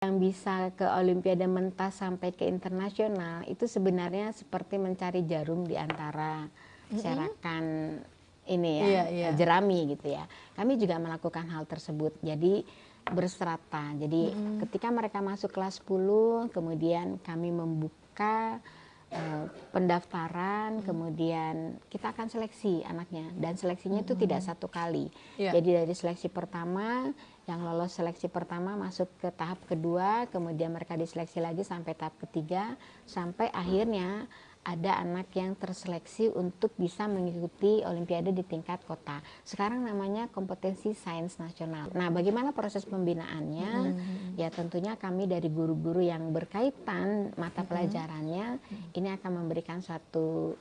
yang bisa ke Olimpiade mentas sampai ke internasional itu sebenarnya seperti mencari jarum di antara serakan ini ya, jerami gitu ya. Kami juga melakukan hal tersebut. Jadi berserata. Jadi ketika mereka masuk kelas 10, kemudian kami membuka pendaftaran, kemudian kita akan seleksi anaknya, dan seleksinya itu tidak satu kali. Jadi dari seleksi pertama, yang lolos seleksi pertama masuk ke tahap kedua, kemudian mereka diseleksi lagi sampai tahap ketiga, sampai akhirnya ada anak yang terseleksi untuk bisa mengikuti Olimpiade di tingkat kota. Sekarang namanya kompetensi sains nasional. Nah, bagaimana proses pembinaannya? Ya tentunya kami dari guru-guru yang berkaitan mata pelajarannya, ini akan memberikan suatu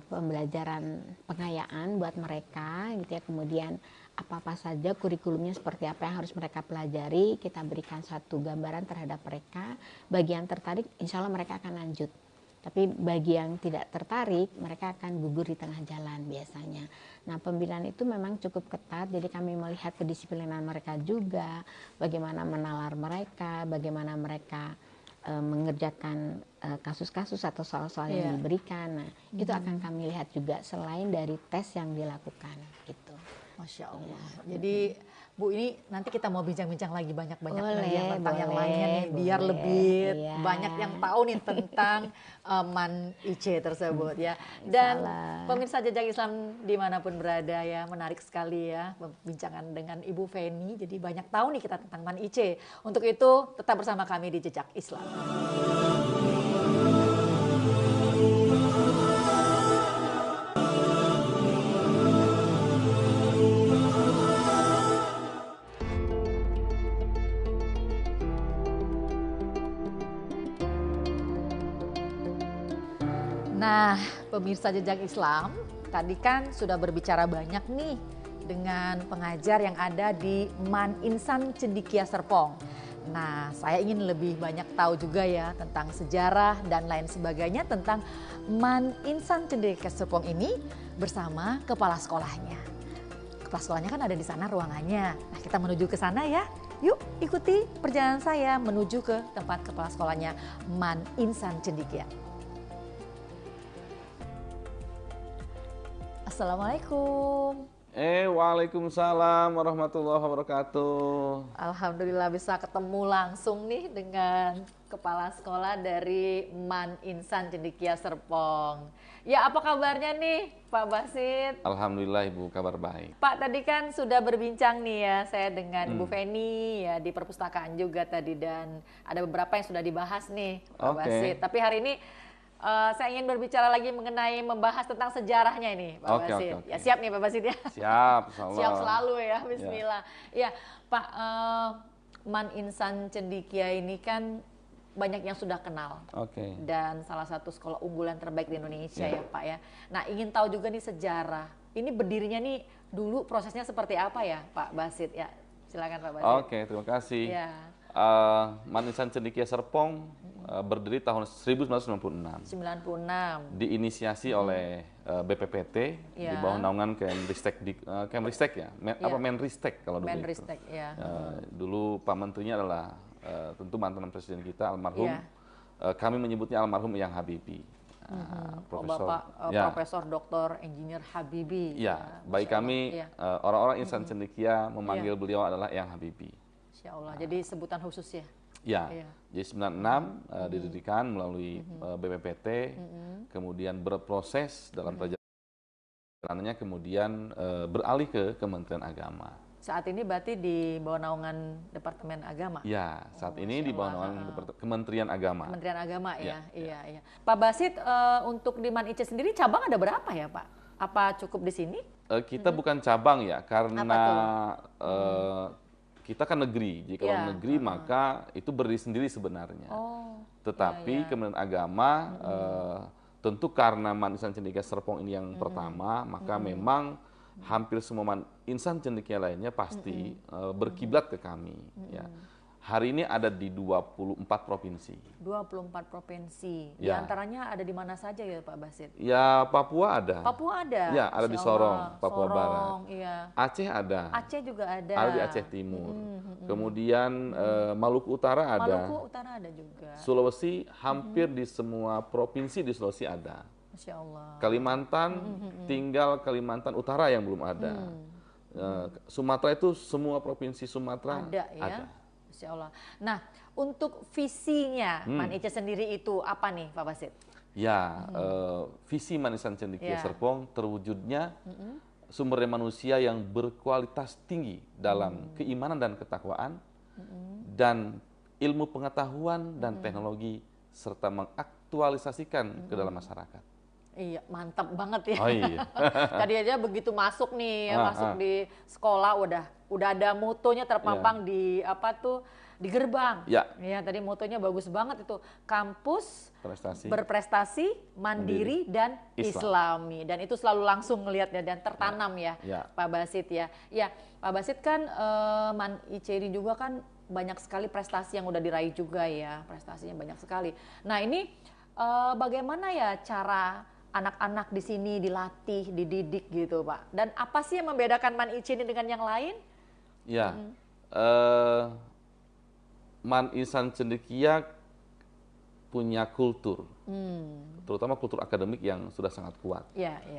pembelajaran pengayaan buat mereka gitu ya. Kemudian apa-apa saja kurikulumnya seperti apa yang harus mereka pelajari, kita berikan suatu gambaran terhadap mereka. Bagi yang tertarik, insya Allah mereka akan lanjut. Tapi bagi yang tidak tertarik, mereka akan gugur di tengah jalan biasanya. Nah, pembinaan itu memang cukup ketat, jadi kami melihat kedisiplinan mereka juga, bagaimana menalar mereka, bagaimana mereka mengerjakan kasus-kasus atau soal-soal yang diberikan. Nah, itu akan kami lihat juga selain dari tes yang dilakukan gitu. Masya Allah. Jadi Bu, ini nanti kita mau bincang-bincang lagi banyak-banyak lagi tentang yang lainnya nih, biar lebih banyak yang tahu nih tentang MAN IC tersebut ya. Dan pemirsa Jejak Islam dimanapun berada ya, menarik sekali ya perbincangan dengan Ibu Feni. Jadi banyak tahu nih kita tentang MAN IC. Untuk itu tetap bersama kami di Jejak Islam. Nah, pemirsa Jejak Islam, tadi kan sudah berbicara banyak nih dengan pengajar yang ada di MAN Insan Cendekia Serpong. Nah, saya ingin lebih banyak tahu juga ya tentang sejarah dan lain sebagainya tentang MAN Insan Cendekia Serpong ini bersama kepala sekolahnya. Kepala sekolahnya kan ada di sana ruangannya. Nah, kita menuju ke sana ya. Yuk ikuti perjalanan saya menuju ke tempat kepala sekolahnya MAN Insan Cendekia. Assalamualaikum. Waalaikumsalam warahmatullahi wabarakatuh. Alhamdulillah bisa ketemu langsung nih dengan kepala sekolah dari MAN Insan Cendekia Serpong. Ya, apa kabarnya nih Pak Basit? Alhamdulillah Ibu, kabar baik. Pak, tadi kan sudah berbincang nih ya saya dengan Ibu Feni ya di perpustakaan juga tadi, dan ada beberapa yang sudah dibahas nih Pak Basit. Tapi hari ini saya ingin berbicara lagi mengenai membahas tentang sejarahnya ini, Pak Basit. Ya, siap nih Pak Basit ya? Siap, siap selalu ya, bismillah. Ya, Pak, MAN Insan Cendekia ini kan banyak yang sudah kenal. Dan salah satu sekolah unggulan terbaik di Indonesia ya Pak ya. Nah, ingin tahu juga nih sejarah. Ini berdirinya nih dulu prosesnya seperti apa ya Pak Basit? Ya, silakan Pak Basit. Oke, terima kasih. MAN Insan Cendekia Serpong berdiri tahun 1996. Diinisiasi oleh BPPT di bawah naungan Kemristek ya. Menristek kalau dulu. Menristek ya. Dulu Pak Menterinya adalah tentu mantan Presiden kita almarhum. Kami menyebutnya almarhum Yang Habibie. Profesor Dr. Engineer Habibie. Ya, bagi kami orang-orang Insan Cendekia memanggil beliau adalah Yang Habibie. Insya Allah, jadi sebutan khusus ya? Ya, jadi 96 didirikan melalui BPPT, kemudian berproses dalam perjalanannya, kemudian beralih ke Kementerian Agama. Saat ini berarti di bawah naungan Departemen Agama? Ya, saat ini di bawah naungan Kementerian Agama. Kementerian Agama ya, iya. Pak Basit, untuk di MAN IC sendiri cabang ada berapa ya Pak? Apa cukup di sini? Kita bukan cabang ya, karena kita kan negeri. Jadi kalau negeri maka itu berdiri sendiri sebenarnya. Tetapi Kementerian Agama tentu karena MAN Insan Cendekia Serpong ini yang pertama, maka memang hampir semua MAN Insan Cendekia lainnya pasti berkiblat ke kami. Ya. Hari ini ada di 24 provinsi. 24 provinsi. Di Ya. antaranya ada di mana saja ya Pak Basit? Ya, Papua ada. Papua ada? Ya, ada di Sorong, Papua Barat. Iya. Aceh ada. Aceh juga ada. Ada di Aceh Timur. Kemudian Maluku Utara ada. Maluku Utara ada juga. Sulawesi hampir di semua provinsi di Sulawesi ada. Masya Allah. Kalimantan tinggal Kalimantan Utara yang belum ada. Sumatera itu semua provinsi Sumatera Ada ya. ada. Masya Allah. Nah, untuk visinya Man Ica sendiri itu apa nih Pak Basit? Ya, visi Manisan Cendekia Serpong terwujudnya sumber daya manusia yang berkualitas tinggi dalam keimanan dan ketakwaan dan ilmu pengetahuan dan teknologi serta mengaktualisasikan ke dalam masyarakat. Iya, mantap banget ya. Oh iya. Tadi aja begitu masuk nih, masuk di sekolah udah ada motonya terpampang di apa tuh di gerbang. Ya. Ya, tadi motonya bagus banget itu. Kampus Prestasi. berprestasi, mandiri dan Islami. Dan itu selalu langsung ngelihatnya dan tertanam ya, Pak Basit ya. Ya, Pak Basit kan Man Ica ini juga kan banyak sekali prestasi yang udah diraih juga ya. Prestasinya banyak sekali. Nah, ini bagaimana ya cara anak-anak di sini dilatih, dididik gitu Pak. Dan apa sih yang membedakan Man Ica ini dengan yang lain? Ya, Man Insan Cendekia punya kultur, terutama kultur akademik yang sudah sangat kuat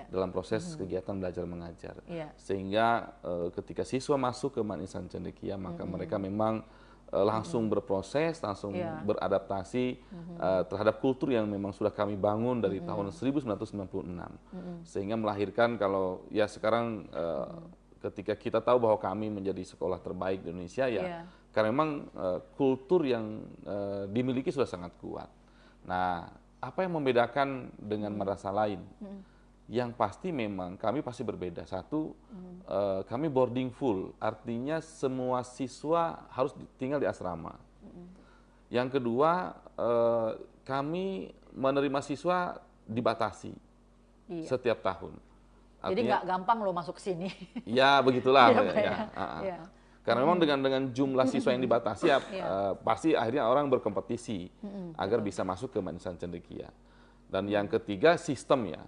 dalam proses kegiatan belajar mengajar. Sehingga ketika siswa masuk ke Man Insan Cendekia, maka mereka memang langsung berproses, langsung beradaptasi terhadap kultur yang memang sudah kami bangun dari tahun 1996. Sehingga melahirkan kalau ya sekarang ketika kita tahu bahwa kami menjadi sekolah terbaik di Indonesia ya karena memang kultur yang dimiliki sudah sangat kuat. Nah, apa yang membedakan dengan madrasah lain? Yang pasti memang kami pasti berbeda. Satu, kami boarding full, artinya semua siswa harus tinggal di asrama. Yang kedua, kami menerima siswa dibatasi setiap tahun. Artinya, jadi nggak gampang loh masuk sini. Ya begitulah. Ya. Karena memang dengan jumlah siswa yang dibatasi, pasti akhirnya orang berkompetisi agar bisa masuk ke Man Insan Cendekia. Dan yang ketiga sistem ya,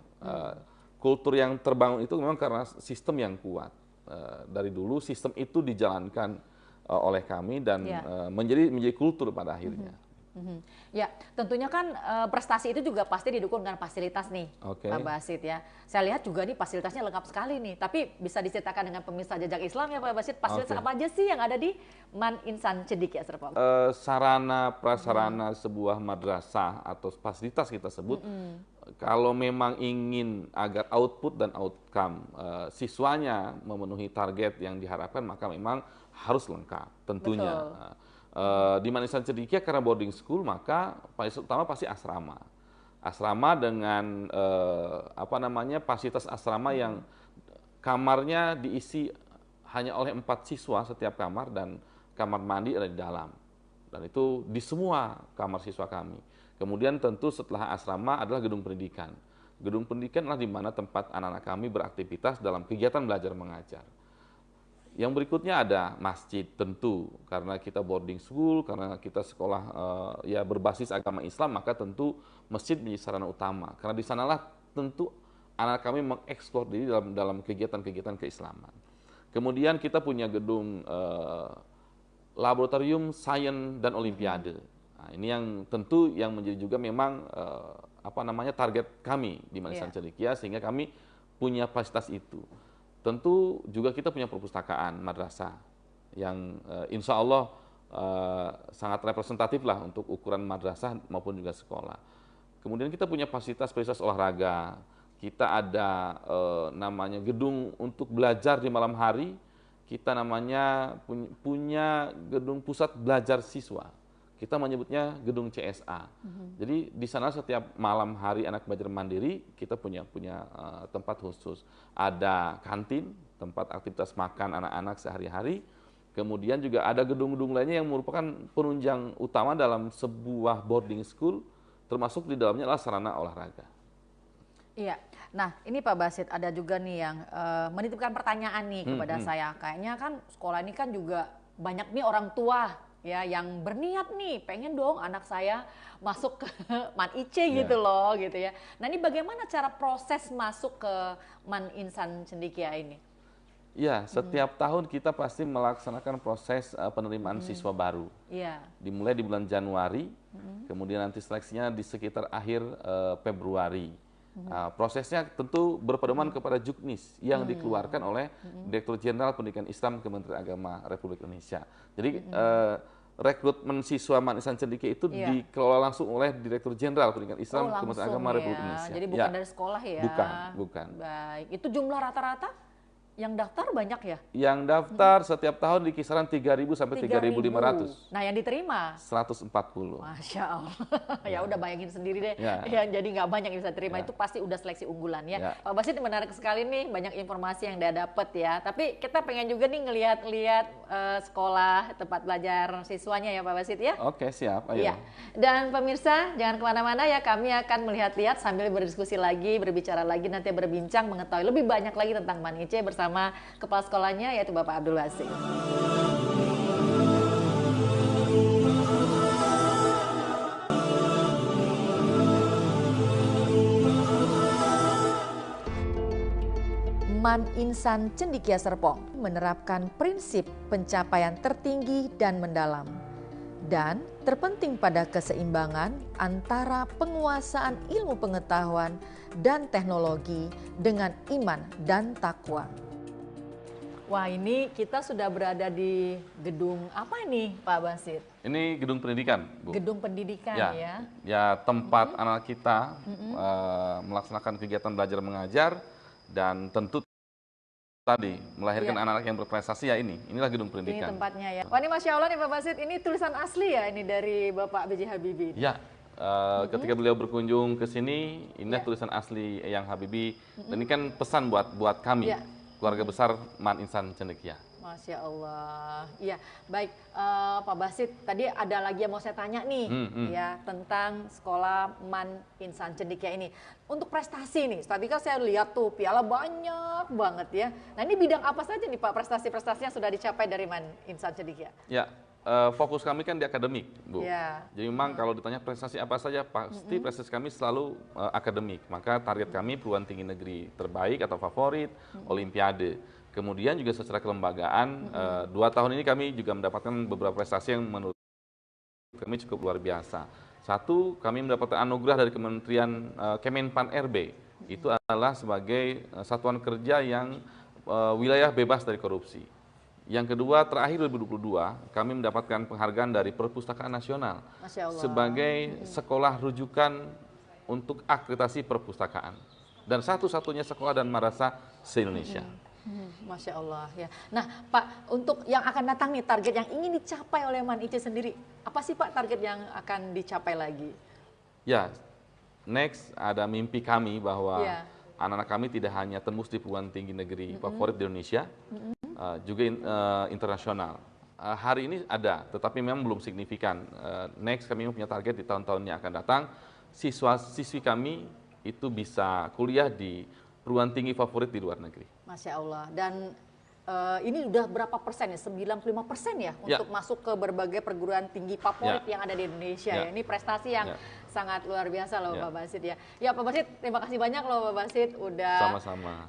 kultur yang terbangun itu memang karena sistem yang kuat. Dari dulu sistem itu dijalankan oleh kami dan menjadi kultur pada akhirnya. Ya, tentunya kan prestasi itu juga pasti didukung dengan fasilitas nih, Pak Basit ya. Saya lihat juga nih fasilitasnya lengkap sekali nih. Tapi bisa diceritakan dengan pemirsa Jejak Islam ya Pak Basit, fasilitas apa aja sih yang ada di Man Insan Cendekia Serpong? Sarana prasarana sebuah madrasah atau fasilitas kita sebut, kalau memang ingin agar output dan outcome siswanya memenuhi target yang diharapkan, maka memang harus lengkap tentunya. Di Man Insan Cendekia karena boarding school, maka utama pasti asrama. Asrama dengan fasilitas asrama yang kamarnya diisi hanya oleh 4 siswa setiap kamar dan kamar mandi ada di dalam. Dan itu di semua kamar siswa kami. Kemudian tentu setelah asrama adalah gedung pendidikan. Gedung pendidikan adalah di mana tempat anak-anak kami beraktivitas dalam kegiatan belajar mengajar. Yang berikutnya ada masjid tentu, karena kita boarding school, karena kita sekolah berbasis agama Islam, maka tentu masjid menjadi sarana utama. Karena di sanalah tentu anak kami mengeksplor diri dalam kegiatan-kegiatan keislaman. Kemudian kita punya gedung laboratorium sains dan olimpiade. Nah, ini yang tentu yang menjadi juga memang target kami di Man Insan Cendekia, sehingga kami punya fasilitas itu. Tentu juga kita punya perpustakaan madrasah yang insya Allah sangat representatif lah untuk ukuran madrasah maupun juga sekolah. Kemudian kita punya fasilitas olahraga. Kita ada namanya gedung untuk belajar di malam hari. Kita namanya punya gedung pusat belajar siswa. Kita menyebutnya gedung CSA. Jadi di sana setiap malam hari anak belajar mandiri, kita punya tempat khusus. Ada kantin, tempat aktivitas makan anak-anak sehari-hari. Kemudian juga ada gedung-gedung lainnya yang merupakan penunjang utama dalam sebuah boarding school, termasuk di dalamnya adalah sarana olahraga. Iya. Nah, ini Pak Basit ada juga nih yang menitipkan pertanyaan nih kepada saya. Kayaknya kan sekolah ini kan juga banyak nih orang tua ya yang berniat nih pengen dong anak saya masuk ke MAN IC gitu loh gitu ya. Nah ini bagaimana cara proses masuk ke MAN Insan Cendekia ini? Ya, setiap tahun kita pasti melaksanakan proses penerimaan siswa baru. Dimulai di bulan Januari, kemudian nanti seleksinya di sekitar akhir Februari. Prosesnya tentu berpedoman kepada Juknis yang dikeluarkan oleh Direktur Jenderal Pendidikan Islam Kementerian Agama Republik Indonesia. Jadi rekrutmen siswa MAN Insan Cendekia itu dikelola langsung oleh Direktur Jenderal Pendidikan Islam Kementerian Agama Republik Indonesia. Jadi bukan dari sekolah ya? Bukan. Baik, itu jumlah rata-rata? Yang daftar banyak ya? Yang daftar setiap tahun di kisaran 3.000 sampai 3.500. Nah yang diterima? 140. Masya Allah. Ya udah bayangin sendiri deh. Ya, jadi nggak banyak yang bisa terima. Itu pasti udah seleksi unggulan ya. Pak Basit menarik sekali nih, banyak informasi yang dia dapat ya. Tapi kita pengen juga nih ngelihat sekolah, tempat belajar siswanya ya Pak Basit ya. Oke siap, ayo. Ya. Dan pemirsa jangan kemana-mana ya, kami akan melihat-lihat sambil berdiskusi lagi, berbicara lagi, nanti berbincang mengetahui lebih banyak lagi tentang MAN IC bersama kepala sekolahnya yaitu Bapak Abdul Basit. MAN Insan Cendekia Serpong menerapkan prinsip pencapaian tertinggi dan mendalam dan terpenting pada keseimbangan antara penguasaan ilmu pengetahuan dan teknologi dengan iman dan takwa. Wah, ini kita sudah berada di gedung apa ini, Pak Basit? Ini gedung pendidikan, Bu. Gedung pendidikan ya. Ya, tempat anak kita melaksanakan kegiatan belajar mengajar dan tentu tadi melahirkan anak-anak yang berprestasi ya inilah gedung pendidikan. Ini tempatnya ya. Wah, ini Masya Allah nih Pak Basit, ini tulisan asli ya ini dari Bapak B.J. Habibie. Ya, ketika beliau berkunjung ke sini, inilah tulisan asli Eyang Habibie. Dan ini kan pesan buat kami, keluarga besar MAN Insan Cendekia. Masya Allah. Iya, baik Pak Basit. Tadi ada lagi yang mau saya tanya nih, ya tentang sekolah MAN Insan Cendekia ini. Untuk prestasi nih, tadi kan saya lihat tuh piala banyak banget ya. Nah ini bidang apa saja nih Pak prestasi-prestasi yang sudah dicapai dari MAN Insan Cendekia? Ya, fokus kami kan di akademik, Bu. Jadi memang kalau ditanya prestasi apa saja, pasti prestasi kami selalu akademik. Maka target kami perguruan tinggi negeri terbaik atau favorit, olimpiade. Kemudian juga secara kelembagaan, 2 tahun ini kami juga mendapatkan beberapa prestasi yang menurut kami cukup luar biasa. Satu, kami mendapatkan anugerah dari Kementerian Kemenpan RB. Itu adalah sebagai satuan kerja yang wilayah bebas dari korupsi. Yang kedua, terakhir 2022, kami mendapatkan penghargaan dari Perpustakaan Nasional sebagai sekolah rujukan untuk akreditasi perpustakaan. Dan satu-satunya sekolah dan madrasah se-Indonesia. Masya Allah ya. Nah Pak, untuk yang akan datang nih, target yang ingin dicapai oleh MAN IC sendiri, apa sih Pak target yang akan dicapai lagi? Ya, next ada mimpi kami bahwa anak-anak kami tidak hanya tembus di perguruan tinggi negeri favorit di Indonesia, juga internasional. Hari ini ada, tetapi memang belum signifikan. Next kami punya target di tahun-tahun yang akan datang, siswa-siswi kami itu bisa kuliah di perguruan tinggi favorit di luar negeri. Masya Allah. Dan ini udah berapa persen ya? 95% ya untuk masuk ke berbagai perguruan tinggi favorit yang ada di Indonesia ya. Ini prestasi yang sangat luar biasa loh Pak Basit ya. Ya Pak Basit, terima kasih banyak loh Pak Basit udah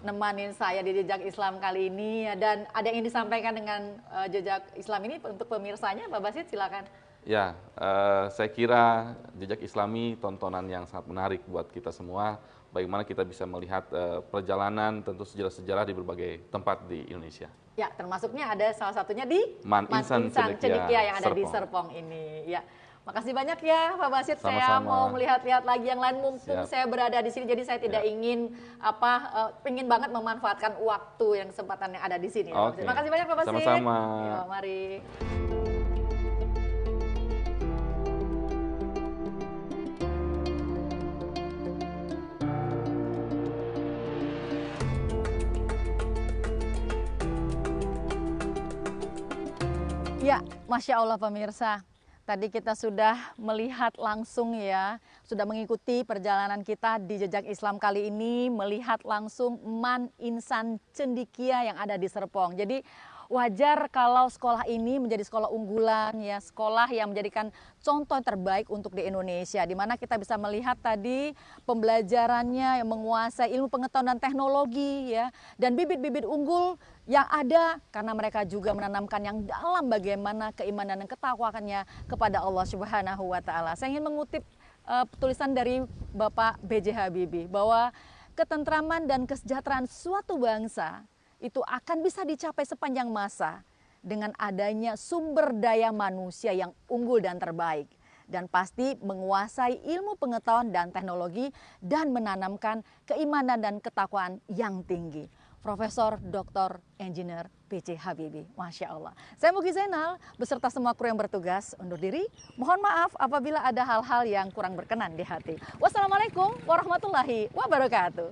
nemanin saya di Jejak Islam kali ini. Dan ada yang ingin disampaikan dengan Jejak Islam ini untuk pemirsanya, Pak Basit silakan. Ya, saya kira Jejak Islami tontonan yang sangat menarik buat kita semua. Bagaimana kita bisa melihat perjalanan tentu sejarah-sejarah di berbagai tempat di Indonesia. Ya, termasuknya ada salah satunya di MAN Insan Cendekia yang ada di Serpong ini. Ya, makasih banyak ya Pak Basit. Saya mau melihat-lihat lagi yang lain mumpung saya berada di sini. Jadi saya tidak ingin ingin banget memanfaatkan waktu yang kesempatan yang ada di sini. Terima kasih banyak Pak Basit. Sama-sama. Ya, mari. Ya, Masya Allah pemirsa, tadi kita sudah melihat langsung ya, sudah mengikuti perjalanan kita di Jejak Islam kali ini, melihat langsung MAN Insan Cendekia yang ada di Serpong. Jadi wajar kalau sekolah ini menjadi sekolah unggulan, ya, sekolah yang menjadikan contoh terbaik untuk di Indonesia, di mana kita bisa melihat tadi pembelajarannya yang menguasai ilmu pengetahuan dan teknologi, ya, dan bibit-bibit unggul yang ada karena mereka juga menanamkan yang dalam bagaimana keimanan dan ketakwaannya kepada Allah Subhanahu wa taala. Saya ingin mengutip tulisan dari Bapak B.J. Habibie bahwa ketentraman dan kesejahteraan suatu bangsa itu akan bisa dicapai sepanjang masa dengan adanya sumber daya manusia yang unggul dan terbaik, dan pasti menguasai ilmu pengetahuan dan teknologi dan menanamkan keimanan dan ketakwaan yang tinggi. Profesor Dr. Engineer B.J. Habibie, Masya Allah. Saya Mugi Zainal beserta semua kru yang bertugas undur diri. Mohon maaf apabila ada hal-hal yang kurang berkenan di hati. Wassalamualaikum warahmatullahi wabarakatuh.